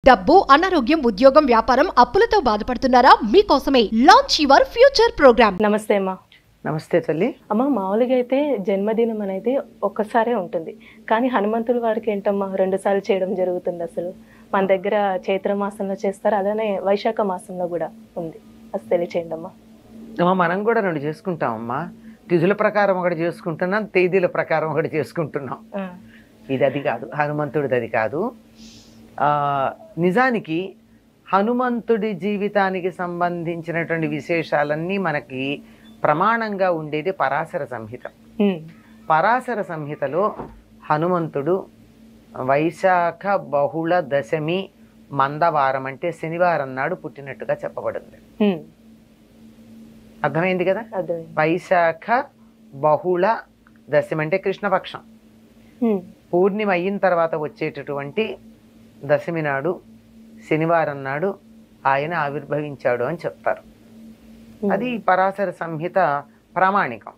డబ్బు, అనారోగ్యం, ఉద్యోగం, వ్యాపారం, అప్పులతో బాధపడుతున్నారా? మీకోసమే లాంచ్ యువర్ ఫ్యూచర్ ప్రోగ్రామ్. నమస్తే అమ్మా. నమస్తే తల్లి. అమ్మ, మామూలుగా అయితే జన్మదినం అనేది ఒక్కసారే ఉంటుంది, కానీ హనుమంతుడి వారికి ఏంటమ్మా 2 సార్లు చేయడం జరుగుతుంది. అసలు మన దగ్గర చైత్ర మాసంలో చేస్తారు, అలానే వైశాఖ మాసంలో కూడా ఉంది. అసలు తెలియచేయండి అమ్మా. మనం కూడా 2 చేసుకుంటామమ్మా. తిథుల ప్రకారం ఒకటి చేసుకుంటున్నాం, తేదీల ప్రకారం ఒకటి చేసుకుంటున్నాం. ఇది అది కాదు, హనుమంతుడిది అది కాదు. నిజానికి హనుమంతుడి జీవితానికి సంబంధించినటువంటి విశేషాలన్నీ మనకి ప్రమాణంగా ఉండేది పరాశర సంహిత. పరాశర సంహితలో హనుమంతుడు వైశాఖ బహుళ దశమి మందవారం అంటే శనివారం నాడు పుట్టినట్టుగా చెప్పబడింది. అర్థమైంది కదా? వైశాఖ బహుళ దశమి అంటే కృష్ణపక్షం, పూర్ణిమ అయిన తర్వాత వచ్చేటటువంటి దశమి నాడు శనివారం నాడు ఆయన ఆవిర్భవించాడు అని చెప్తారు. అది పరాశర సంహిత ప్రామాణికం.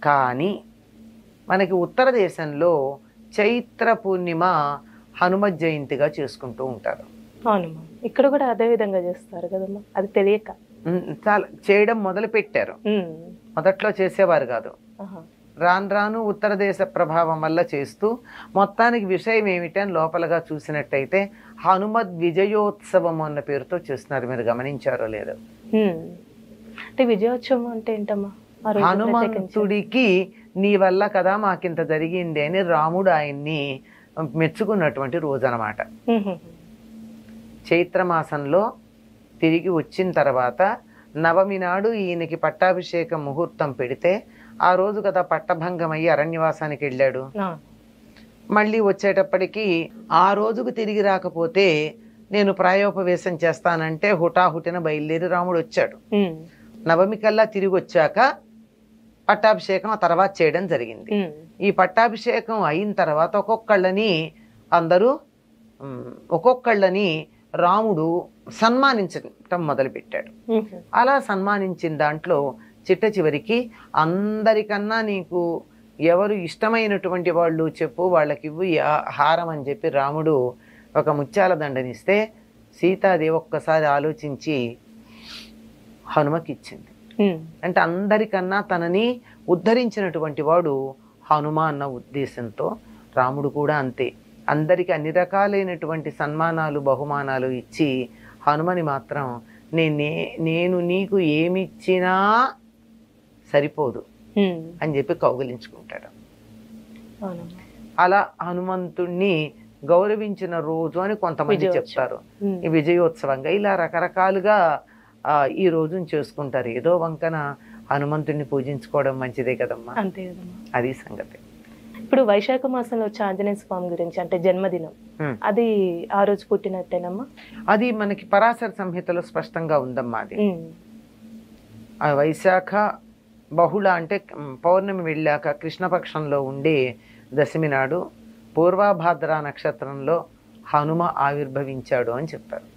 కానీ మనకి ఉత్తర దేశంలో చైత్ర పూర్ణిమ హనుమత్ జయంతిగా చేసుకుంటూ ఉంటారు. అవునమ్మా, ఇక్కడ కూడా అదే విధంగా చేస్తారు కదమ్మా. అది తెలియక చాలా చేయడం మొదలు పెట్టారు. మొదట్లో చేసేవారు కాదు, రాను రాను ఉత్తర దేశ ప్రభావం వల్ల చేస్తూ మొత్తానికి విషయం ఏమిటని లోపలగా చూసినట్టయితే హనుమద్ విజయోత్సవం అన్న పేరుతో చేస్తున్నారు. మీరు గమనించారో లేదో? అంటే విజయోత్సవం అంటే ఏంటమ్మా? హనుమంతుడికి నీ వల్ల కదా మాకింత జరిగింది అని రాముడు ఆయన్ని మెచ్చుకున్నటువంటి రోజు అన్నమాట. చైత్రమాసంలో తిరిగి వచ్చిన తర్వాత నవమి నాడు ఈయనకి పట్టాభిషేక ముహూర్తం పెడితే ఆ రోజు కదా పట్టభంగం అయ్యి అరణ్యవాసానికి వెళ్ళాడు. మళ్ళీ వచ్చేటప్పటికి ఆ రోజుకు తిరిగి రాకపోతే నేను ప్రాయోపవేశం చేస్తానంటే హుటాహుటిన బయలుదేరి రాముడు వచ్చాడు. నవమి కల్లా తిరిగి వచ్చాక పట్టాభిషేకం ఆ తర్వాత చేయడం జరిగింది. ఈ పట్టాభిషేకం అయిన తర్వాత ఒక్కొక్కళ్ళని రాముడు సన్మానించటం మొదలుపెట్టాడు. అలా సన్మానించిన దాంట్లో చిట్ట చివరికి అందరికన్నా నీకు ఎవరు ఇష్టమైనటువంటి వాళ్ళు చెప్పు, వాళ్ళకివ్వు హారం అని చెప్పి రాముడు ఒక ముత్యాల దండనిస్తే సీతాదేవి ఒక్కసారి ఆలోచించి హనుమకి ఇచ్చింది. అంటే అందరికన్నా తనని ఉద్ధరించినటువంటి వాడు హనుమ అన్న ఉద్దేశంతో రాముడు కూడా అంతే అందరికి అన్ని రకాలైనటువంటి సన్మానాలు బహుమానాలు ఇచ్చి హనుమని మాత్రం నేను నీకు ఏమిచ్చినా సరిపోదు అని చెప్పి కౌగిలించుకుంటాడు. అలా హనుమంతుణ్ణి గౌరవించిన రోజు అని కొంతమంది చెప్తారు. ఈ విజయోత్సవంగా ఇలా రకరకాలుగా ఈ రోజును చేసుకుంటారు. ఏదో వంకన హనుమంతుడిని పూజించుకోవడం మంచిదే కదమ్మా. అంతే కదమ్మా, అది సంగతి. ఇప్పుడు వైశాఖ మాసంలో వచ్చే ఆంజనేయ స్వామి గురించి అంటే జన్మదినం, అది ఆ రోజు పుట్టినట్టేనమ్మా? అది మనకి పరాశర సంహితలో స్పష్టంగా ఉందమ్మా. అది వైశాఖ బహుళ అంటే పౌర్ణమి వెళ్ళాక కృష్ణపక్షంలో ఉండే దశమి నాడు పూర్వభాద్ర నక్షత్రంలో హనుమ ఆవిర్భవించాడు అని చెప్పారు.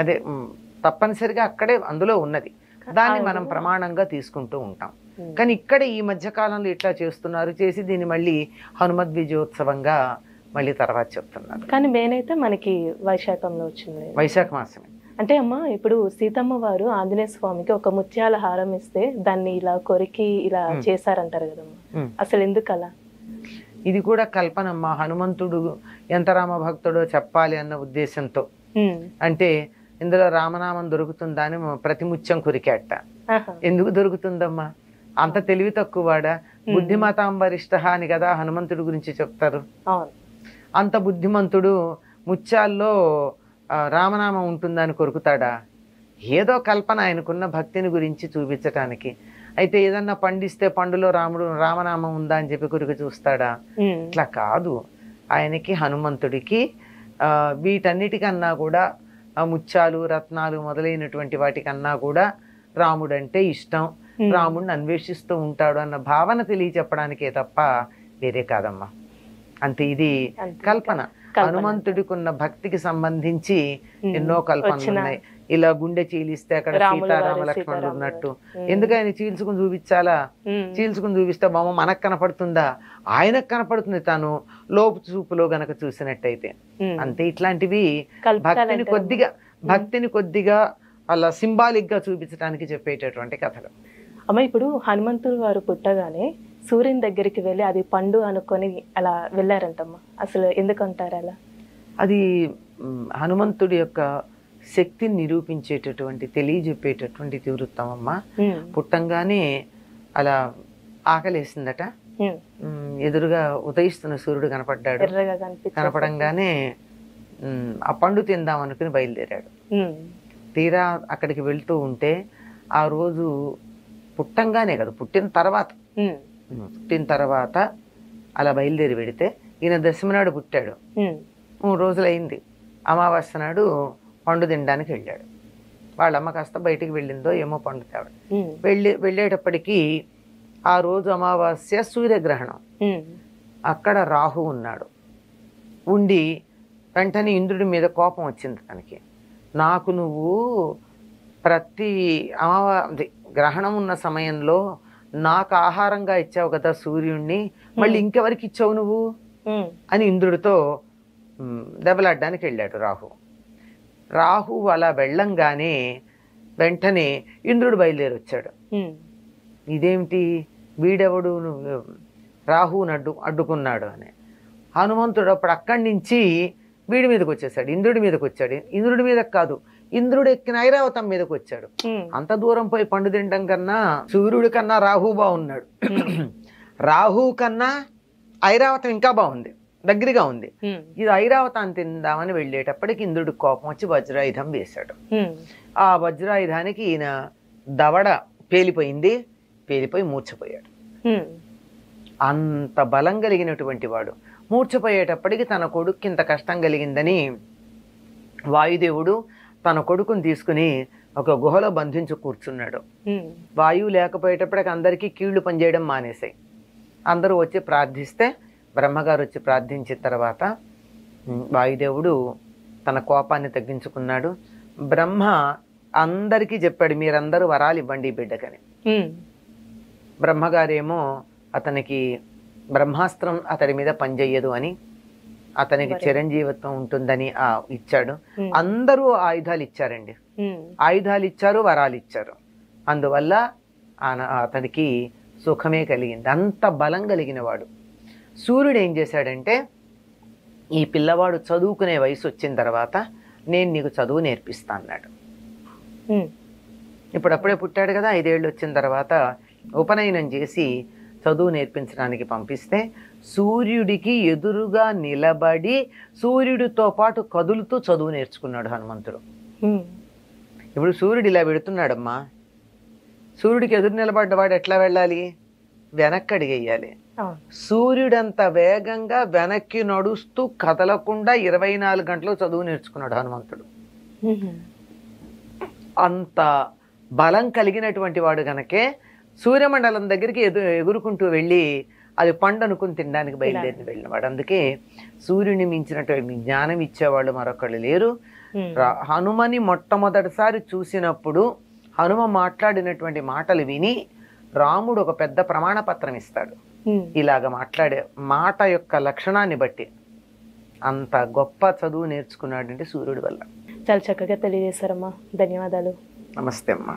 అదే తప్పనిసరిగా అక్కడే అందులో ఉన్నది, దాన్ని మనం ప్రమాణంగా తీసుకుంటూ ఉంటాం. కానీ ఇక్కడ ఈ మధ్య కాలంలో ఇట్లా చేస్తున్నారు, చేసి దీన్ని మళ్ళీ హనుమద్ విజయోత్సవంగా మళ్ళీ తర్వాత చెప్తున్నారు. కానీ మెయిన్ అయితే మనకి వైశాఖంలో వచ్చింది, వైశాఖ మాసమే. అంటే అమ్మా, ఇప్పుడు సీతమ్మ వారు ఆంజనేయ స్వామికి ఒక ముత్యాల హారం ఇస్తే దాన్ని ఇలా కొరికి ఇలా చేశారంటారు కదమ్మా, అసలు ఎందుకు అలా? ఇది కూడా కల్పనమ్మా. హనుమంతుడు ఎంత రామ భక్తుడో చెప్పాలి అన్న ఉద్దేశంతో. అంటే ఇందులో రామనామం దొరుకుతుందా అని ప్రతి ముత్యం కొరికేట. ఎందుకు దొరుకుతుందమ్మా? అంత తెలివి తక్కువవాడా? బుద్ధిమతాం వరిష్ఠ అని కదా హనుమంతుడి గురించి చెప్తారు. అంత బుద్ధిమంతుడు ముత్యాల్లో రామనామం ఉంటుందని కొరుకుతాడా? ఏదో కల్పన, ఆయనకున్న భక్తిని గురించి చూపించటానికి. అయితే ఏదన్నా పండిస్తే పండులో రామనామం ఉందా అని చెప్పి కొరికి చూస్తాడా? ఇట్లా కాదు. ఆయనకి హనుమంతుడికి వీటన్నిటికన్నా కూడా ముత్యాలు రత్నాలు మొదలైనటువంటి వాటికన్నా కూడా రాముడంటే ఇష్టం, రాముడిని అన్వేషిస్తూ ఉంటాడు అన్న భావన తెలియచెప్పడానికే తప్ప వేరే కాదమ్మా. అంతే, ఇది కల్పన. హనుమంతుడికి ఉన్న భక్తికి సంబంధించి ఎన్నో కల్పనలు ఉన్నాయి. ఇలా గుండె చీలిస్తే అక్కడ సీతారామ లక్ష్మణుడు ఉన్నట్టు. ఎందుకు ఆయన చీల్చుకుని చూపించాలా? చీల్చుకుని చూపిస్తే బొమ్మ మనకు కనపడుతుందా? ఆయనకు కనపడుతుంది తాను లోపు చూపులో గనక చూసినట్టయితే. అంతే, ఇట్లాంటివి భక్తిని కొద్దిగా అలా సింబాలిక్ గా చూపించడానికి చెప్పేటటువంటి కథలు. అమ్మ, ఇప్పుడు హనుమంతుడు వారు పుట్టగానే సూర్యుని దగ్గరికి వెళ్ళి అది పండు అనుకొని అలా వెళ్ళారంటమ్మా. అసలు ఎందుకంటారు అలా? అది హనుమంతుడి యొక్క శక్తిని నిరూపించేటటువంటి, తెలియజెప్పేటటువంటి తీవృత్తం అమ్మ. పుట్టంగానే అలా ఆకలేసిందట. ఎదురుగా ఉదయిస్తున్న సూర్యుడు కనపడ్డాడు. కనపడంగానే ఆ పండు తిందాం అనుకుని బయలుదేరాడు. తీరా అక్కడికి వెళ్తూ ఉంటే ఆ రోజు పుట్టంగానే కదా, పుట్టిన తర్వాత అలా బయలుదేరి వెడితే ఈయన దశమి నాడు పుట్టాడు. 3 రోజులైంది. అమావాస్య నాడు పండు తినడానికి వెళ్ళాడు. వాళ్ళమ్మ కాస్త బయటికి వెళ్ళిందో ఏమో పండు తేవడం. వెళ్ళేటప్పటికీ ఆ రోజు అమావాస్య సూర్యగ్రహణం. అక్కడ రాహు ఉన్నాడు. ఉండి వెంటనే ఇంద్రుడి మీద కోపం వచ్చింది తనకి. నాకు నువ్వు ప్రతి గ్రహణం ఉన్న సమయంలో నాకు ఆహారంగా ఇచ్చావు కదా సూర్యుడిని, మళ్ళీ ఇంకెవరికి ఇచ్చావు నువ్వు అని ఇంద్రుడితో దెబ్బలాడడానికి వెళ్ళాడు రాహు అలా వెళ్ళంగానే వెంటనే ఇంద్రుడు బయలుదేరి వచ్చాడు. ఇదేమిటి, వీడెవడు నువ్వు రాహుని అడ్డుకున్నాడు అని. హనుమంతుడు అప్పుడు అక్కడి నుంచి వీడి మీదకి వచ్చేసాడు, ఇంద్రుడి మీదకి వచ్చాడు. ఇంద్రుడి మీదకి కాదు, ఇంద్రుడు ఎక్కిన ఐరావతం మీదకి వచ్చాడు. అంత దూరం పోయి పండు తినడం కన్నా సూర్యుడి కన్నా రాహు బాగున్నాడు. రాహు కన్నా ఐరావతం ఇంకా బాగుంది, దగ్గరగా ఉంది. ఇది ఐరావతాన్ని తిందామని వెళ్ళేటప్పటికి ఇంద్రుడికి కోపం వచ్చి వజ్రాయుధం వేశాడు. ఆ వజ్రాయుధానికి ఈయన దవడ పేలిపోయి మూర్ఛపోయాడు. అంత బలం కలిగినటువంటి వాడు మూర్ఛపోయేటప్పటికి తన కొడుక్కి ఇంత కష్టం కలిగిందని వాయుదేవుడు తన కొడుకుని తీసుకుని ఒక గుహలో బంధించి కూర్చున్నాడు. వాయువు లేకపోయేటప్పటికి అందరికీ కీళ్లు పనిచేయడం మానేసాయి. అందరూ వచ్చి ప్రార్థిస్తే బ్రహ్మగారు వచ్చి ప్రార్థించిన తర్వాత వాయుదేవుడు తన కోపాన్ని తగ్గించుకున్నాడు. బ్రహ్మ అందరికీ చెప్పాడు, మీరందరూ వరాలు ఇవ్వండి ఈ బిడ్డకని. బ్రహ్మగారేమో అతనికి బ్రహ్మాస్త్రం అతడి మీద పనిచేయదు అని, అతనికి చిరంజీవిత్వం ఉంటుందని ఇచ్చాడు. అందరూ ఆయుధాలు ఇచ్చారండి, ఆయుధాలు ఇచ్చారు, వరాలు ఇచ్చారు. అందువల్ల అతనికి సుఖమే కలిగింది. అంత బలం కలిగిన వాడు. సూర్యుడు ఏం చేశాడంటే, ఈ పిల్లవాడు చదువుకునే వయసు వచ్చిన తర్వాత నేను నీకు చదువు నేర్పిస్తా అన్నాడు. ఇప్పుడప్పుడే పుట్టాడు కదా, 5 ఏళ్ళు వచ్చిన తర్వాత ఉపనయనం చేసి చదువు నేర్పించడానికి పంపిస్తే సూర్యుడికి ఎదురుగా నిలబడి సూర్యుడితో పాటు కదులుతూ చదువు నేర్చుకున్నాడు హనుమంతుడు. ఇప్పుడు సూర్యుడు ఇలా పెడుతున్నాడమ్మా, సూర్యుడికి ఎదురు నిలబడ్డవాడు ఎట్లా వెళ్ళాలి? వెనక్కి అడిగేయాలి. సూర్యుడంత వేగంగా వెనక్కి నడుస్తూ కదలకుండా 24 గంటలు చదువు నేర్చుకున్నాడు హనుమంతుడు. అంత బలం కలిగినటువంటి వాడు గనకే సూర్యమండలం దగ్గరికి ఎగురుకుంటూ వెళ్ళి అది పండు అనుకుని తినడానికి వెళ్ళినవాడు. అందుకే సూర్యుని మించినటువంటి జ్ఞానం ఇచ్చేవాళ్ళు మరొకళ్ళు లేరు. హనుమని మొట్టమొదటిసారి చూసినప్పుడు హనుమ మాట్లాడినటువంటి మాటలు విని రాముడు ఒక పెద్ద ప్రమాణ పత్రం ఇస్తాడు. ఇలాగ మాట్లాడే మాట యొక్క లక్షణాన్ని బట్టి అంత గొప్ప చదువు నేర్చుకున్నాడంటే సూర్యుడి వల్ల. చాలా చక్కగా తెలియజేశారమ్మా, ధన్యవాదాలు. నమస్తే అమ్మా.